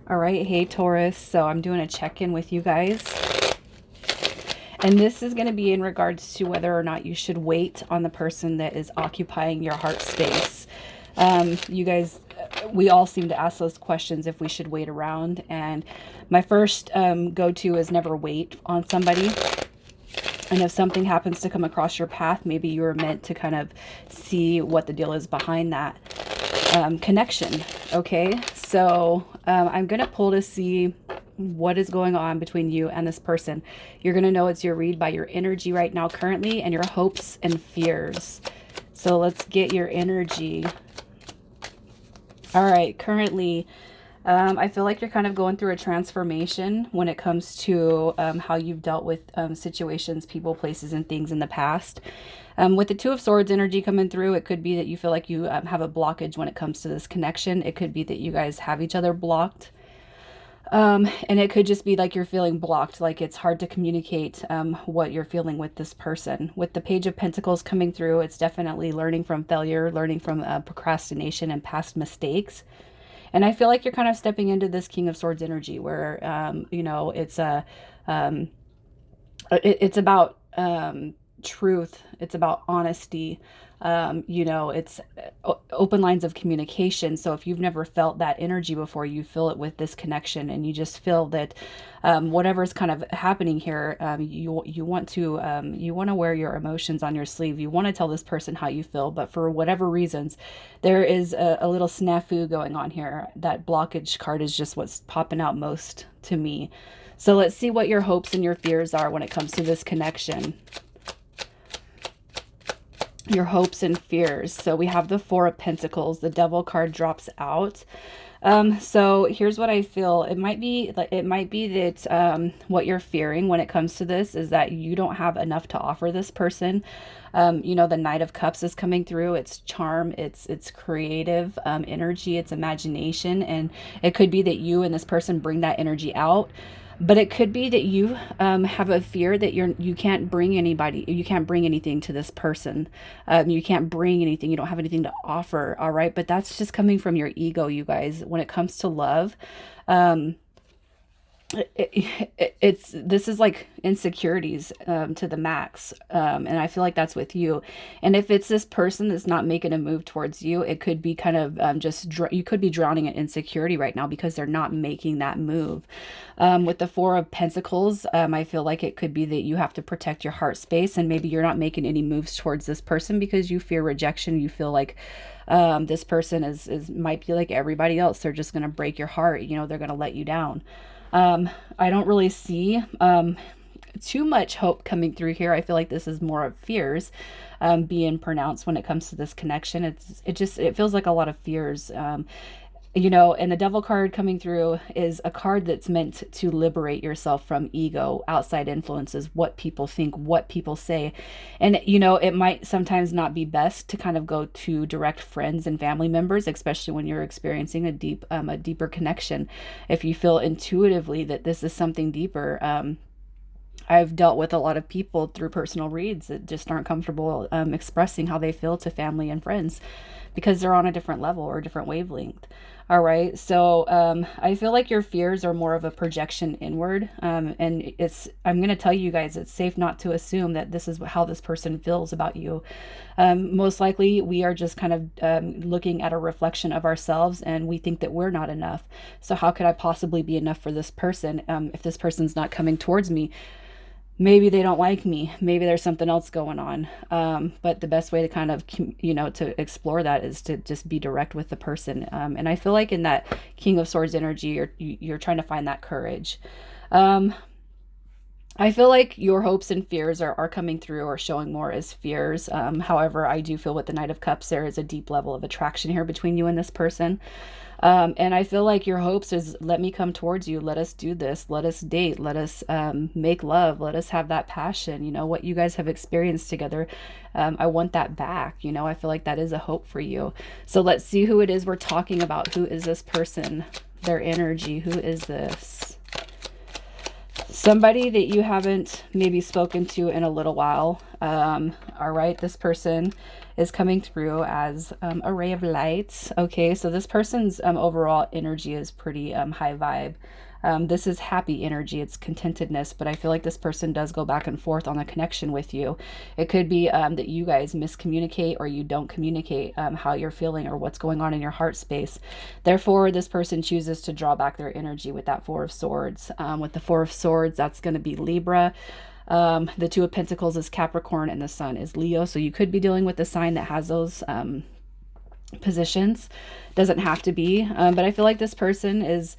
All right, hey Taurus. So I'm doing a check-in with you guys. And this is going to be in regards to whether or not you should wait on the person that is occupying your heart space. You guys, we all seem to ask those questions if we should wait around. And my first go-to is never wait on somebody. And if something happens to come across your path, maybe you were meant to kind of see what the deal is behind that connection. Okay, so I'm going to pull to see what is going on between you and this person. You're going to know it's your read by your energy right now currently and your hopes and fears. So let's get your energy. All right, currently, I feel like you're kind of going through a transformation when it comes to how you've dealt with situations, people, places, and things in the past. With the Two of Swords energy coming through, it could be that you feel like you have a blockage when it comes to this connection. It could be that you guys have each other blocked. And it could just be like you're feeling blocked, like it's hard to communicate what you're feeling with this person. With the Page of Pentacles coming through, it's definitely learning from failure, learning from procrastination and past mistakes. And I feel like you're kind of stepping into this King of Swords energy where, you know, it's about truth. It's about honesty. You know, it's open lines of communication. So if you've never felt that energy before, you feel it with this connection, and you just feel that whatever's kind of happening here, you want to wear your emotions on your sleeve. You want to tell this person how you feel, but for whatever reasons, there is a little snafu going on here. That blockage card is just what's popping out most to me. So let's see what your hopes and your fears are when it comes to this connection. Your hopes and fears. So we have the Four of Pentacles. The Devil card drops out. So here's what I feel. It might be that what you're fearing when it comes to this is that you don't have enough to offer this person. You know, the Knight of Cups is coming through. It's charm, it's creative energy, it's imagination, and it could be that you and this person bring that energy out. But it could be that you have a fear that you can't bring anybody, you can't bring anything to this person. You can't bring anything, you don't have anything to offer, all right? But that's just coming from your ego, you guys. When it comes to love, this is like insecurities to the max, and I feel like that's with you. And if it's this person that's not making a move towards you, it could be kind of you could be drowning in insecurity right now because they're not making that move. With the Four of Pentacles, I feel like it could be that you have to protect your heart space, and maybe you're not making any moves towards this person because you fear rejection. You feel like this person is might be like everybody else. They're just going to break your heart. You know, they're going to let you down. I don't really see too much hope coming through here. I feel like this is more of fears being pronounced when it comes to this connection. It feels like a lot of fears. You know, and the Devil card coming through is a card that's meant to liberate yourself from ego, outside influences, what people think, what people say. And, you know, it might sometimes not be best to kind of go to direct friends and family members, especially when you're experiencing a deeper connection. If you feel intuitively that this is something deeper, I've dealt with a lot of people through personal reads that just aren't comfortable expressing how they feel to family and friends because they're on a different level or a different wavelength. All right. So I feel like your fears are more of a projection inward. And I'm going to tell you guys, it's safe not to assume that this is how this person feels about you. Most likely we are just kind of looking at a reflection of ourselves, and we think that we're not enough. So how could I possibly be enough for this person if this person's not coming towards me? Maybe they don't like me. Maybe there's something else going on. But the best way to kind of, you know, to explore that is to just be direct with the person. And I feel like in that King of Swords energy, you're trying to find that courage. I feel like your hopes and fears are coming through or showing more as fears. However, I do feel with the Knight of Cups, there is a deep level of attraction here between you and this person. And I feel like your hopes is, let me come towards you. Let us do this. Let us date. Let us make love. Let us have that passion. You know, what you guys have experienced together. I want that back. You know, I feel like that is a hope for you. So let's see who it is we're talking about. Who is this person? Their energy. Who is this? Somebody that you haven't maybe spoken to in a little while. All right, this person is coming through as a ray of light. Okay, so this person's overall energy is pretty high vibe. This is happy energy, it's contentedness, but I feel like this person does go back and forth on the connection with you. It could be that you guys miscommunicate or you don't communicate how you're feeling or what's going on in your heart space. Therefore, this person chooses to draw back their energy with that Four of Swords. With the Four of Swords, that's going to be Libra. The Two of Pentacles is Capricorn and the Sun is Leo. So you could be dealing with a sign that has those positions. Doesn't have to be. But I feel like this person is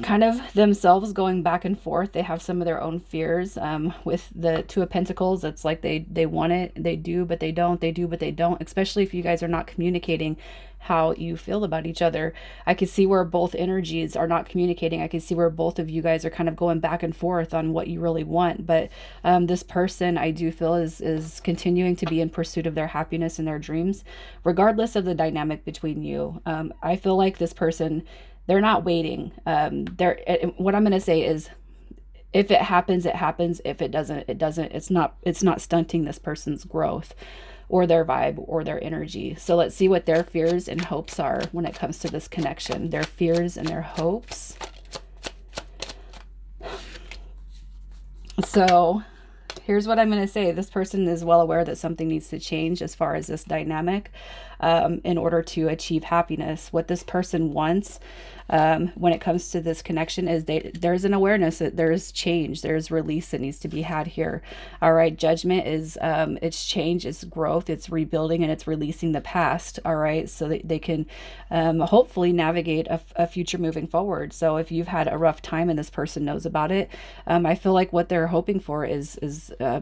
kind of themselves going back and forth. They have some of their own fears. With the Two of Pentacles, it's like they want it, they do, but they don't, they do, but they don't, especially if you guys are not communicating how you feel about each other. I can see where both energies are not communicating. I can see where both of you guys are kind of going back and forth on what you really want. But this person, I do feel, is continuing to be in pursuit of their happiness and their dreams, regardless of the dynamic between you. I feel like this person, they're not waiting. What I'm going to say is, if it happens, it happens. If it doesn't, it doesn't. It's not stunting this person's growth or their vibe or their energy. So let's see what their fears and hopes are when it comes to this connection. Their fears and their hopes. So here's what I'm going to say. This person is well aware that something needs to change as far as this dynamic in order to achieve happiness. What this person wants when it comes to this connection is there's an awareness that there's change, there's release that needs to be had here. All right, judgment is it's change, it's growth, it's rebuilding, and it's releasing the past. All right, so that they can hopefully navigate a future moving forward. So if you've had a rough time and this person knows about it, I feel like what they're hoping for is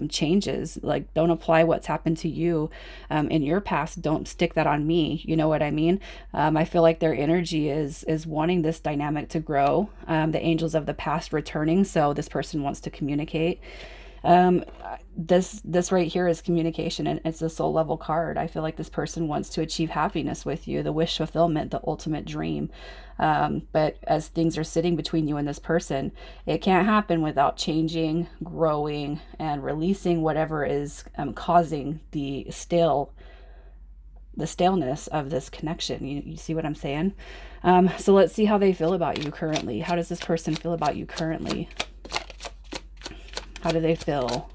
changes. Like, don't apply what's happened to you in your past. Don't stick that on me. You know what I mean? I feel like their energy is wanting this dynamic to grow. The angels of the past returning. So this person wants to communicate. This right here is communication, and it's a soul level card. I feel like this person wants to achieve happiness with you, the wish fulfillment, the ultimate dream. But as things are sitting between you and this person, it can't happen without changing, growing, and releasing whatever is causing the staleness of this connection. You see what I'm saying? So let's see how they feel about you currently. How does this person feel about you currently? How do they feel?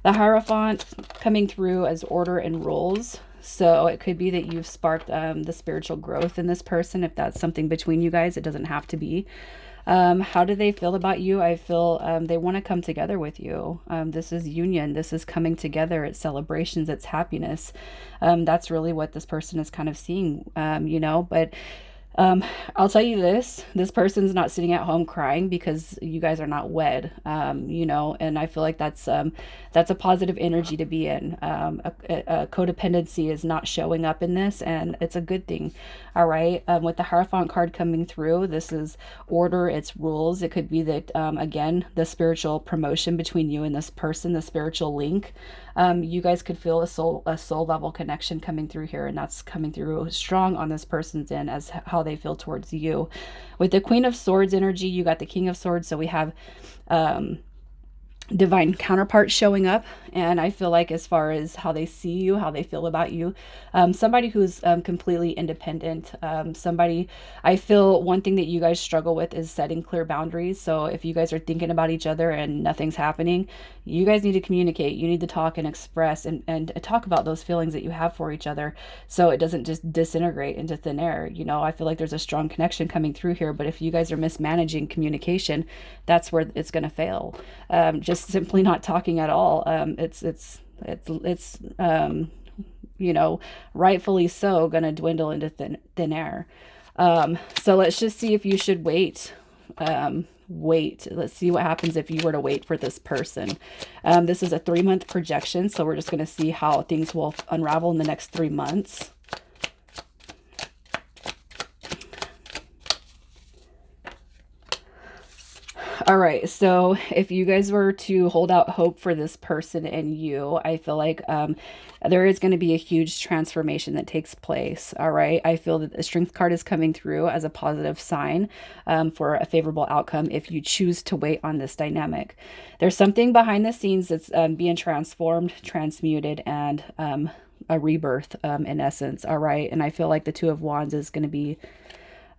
The Hierophant coming through as order and rules. So it could be that you've sparked the spiritual growth in this person. If that's something between you guys, it doesn't have to be. How do they feel about you? I feel they want to come together with you. This is union. This is coming together. It's celebrations. It's happiness. That's really what this person is kind of seeing, but I'll tell you this person's not sitting at home crying because you guys are not wed, and I feel like that's a positive energy to be in. A codependency is not showing up in this, and it's a good thing. All right. With the Hierophant card coming through, this is order, it's rules. It could be that, again, the spiritual promotion between you and this person, the spiritual link. You guys could feel a soul level connection coming through here, and that's coming through strong on this person's end as how they feel towards you. With the Queen of Swords energy, you got the King of Swords, so we have divine counterparts showing up, and I feel like as far as how they see you, how they feel about you, somebody who's completely independent, somebody, I feel one thing that you guys struggle with is setting clear boundaries. So if you guys are thinking about each other and nothing's happening, you guys need to communicate. You need to talk and express and talk about those feelings that you have for each other, so it doesn't just disintegrate into thin air. I feel like there's a strong connection coming through here, but if you guys are mismanaging communication, that's where it's going to fail. Just simply not talking at all. It's rightfully so going to dwindle into thin air. So let's just see if you should wait. Let's see what happens if you were to wait for this person. This is a 3-month projection, so we're just going to see how things will unravel in the next 3 months. All right. So if you guys were to hold out hope for this person and you, I feel like there is going to be a huge transformation that takes place. All right. I feel that the strength card is coming through as a positive sign for a favorable outcome if you choose to wait on this dynamic. There's something behind the scenes that's being transformed, transmuted, and a rebirth in essence. All right. And I feel like the Two of Wands is going to be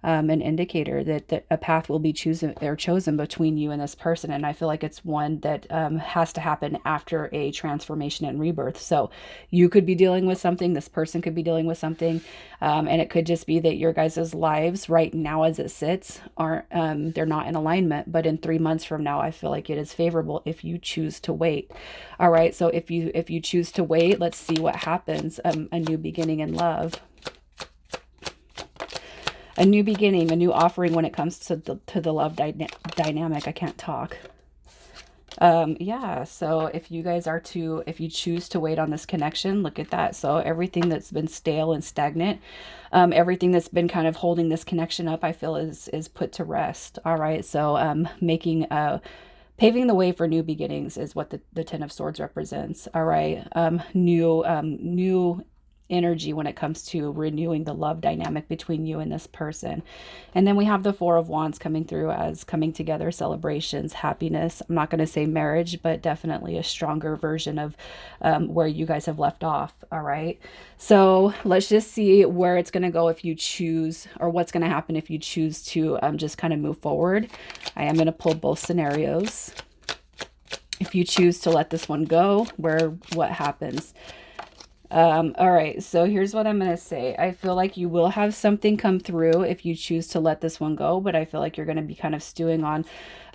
an indicator that a path will be chosen between you and this person. And I feel like it's one that has to happen after a transformation and rebirth. So you could be dealing with something, this person could be dealing with something, and it could just be that your guys' lives right now as it sits aren't, they're not in alignment. But in 3 months from now, I feel like it is favorable if you choose to wait. All right. So if you choose to wait, let's see what happens. A new beginning in love, a new beginning, a new offering when it comes to the love dynamic. I can't talk. Yeah, so if you guys are to, if you choose to wait on this connection, look at that. So everything that's been stale and stagnant, everything that's been kind of holding this connection up, I feel is put to rest. All right, so making paving the way for new beginnings is what the Ten of Swords represents. All right, new energy when it comes to renewing the love dynamic between you and this person. And then we have the Four of Wands coming through as coming together, celebrations, happiness. I'm not going to say marriage, but definitely a stronger version of where you guys have left off. All right. So let's just see where it's going to go if you choose, or what's going to happen if you choose to just kind of move forward. I am going to pull both scenarios. If you choose to let this one go, what happens? All right, so here's what I'm going to say. I feel like you will have something come through if you choose to let this one go, but I feel like you're going to be kind of stewing on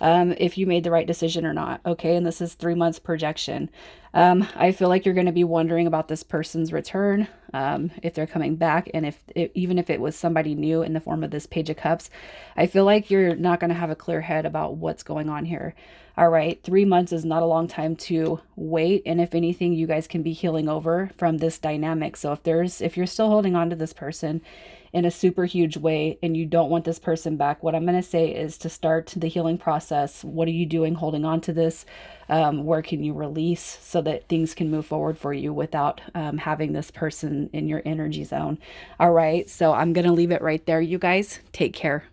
if you made the right decision or not. Okay, and this is 3 months projection. I feel like you're going to be wondering about this person's return, if they're coming back, and even if it was somebody new in the form of this Page of Cups, I feel like you're not going to have a clear head about what's going on here. All right, 3 months is not a long time to wait, and if anything, you guys can be healing over from this dynamic. So if you're still holding on to this person in a super huge way and you don't want this person back, what I'm going to say is to start the healing process. What are you doing holding on to this? Where can you release so that things can move forward for you without having this person in your energy zone? All right, so I'm going to leave it right there, you guys. Take care.